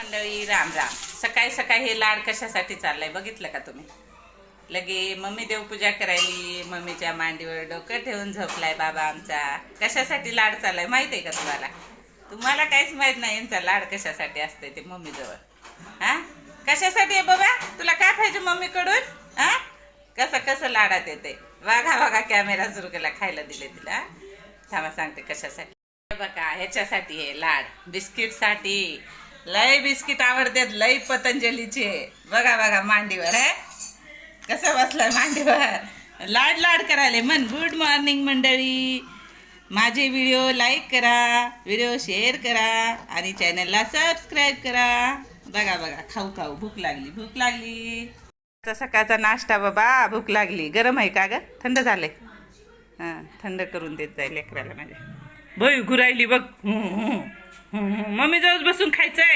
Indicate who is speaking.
Speaker 1: मंडळी राम राम. सकाळी सकाळी हे लाड कशासाठी चाललंय बघितलं का तुम्ही? लगे मम्मी देवपूजा करायली, मम्मीच्या मांडीवर डोकं ठेवून झोपलाय बाबा आमचा. कशासाठी लाड चाललाय माहित आहे का तुम्हाला? तुम्हाला काहीच माहित नाही यांचा लाड कशासाठी असते ते मम्मी जवळ. हा कशासाठी आहे बाबा? तुला काय पाहिजे मम्मी कडून? हा कसं कसं लाडात येते बघा बघा. कॅमेरा सुरू केला, खायला दिले तिला. थांबा सांगते कशासाठी. बघा ह्याच्यासाठी आहे लाड, बिस्किट साठी. लय बिस्किट आवडतात, लय पतंजलीचे. बघा बघा मांडीवर आहे, कसं बसलाय मांडीवर. लाड लाड करायले मन. गुड मॉर्निंग मंडळी. माझे व्हिडिओ लाईक करा, व्हिडिओ शेअर करा आणि चॅनलला सबस्क्राईब करा. बघा बघा खाऊ खाऊ भूक लागली, भूक लागली. सकाळचा नाश्ता बाबा. भूक लागली. गरम आहे का ग? थंड झालंय? हां थंड करून देत जाईल लेकराला माझ्या. भई घुरायली बघ. मम्मी जवळ बसून खायचंय.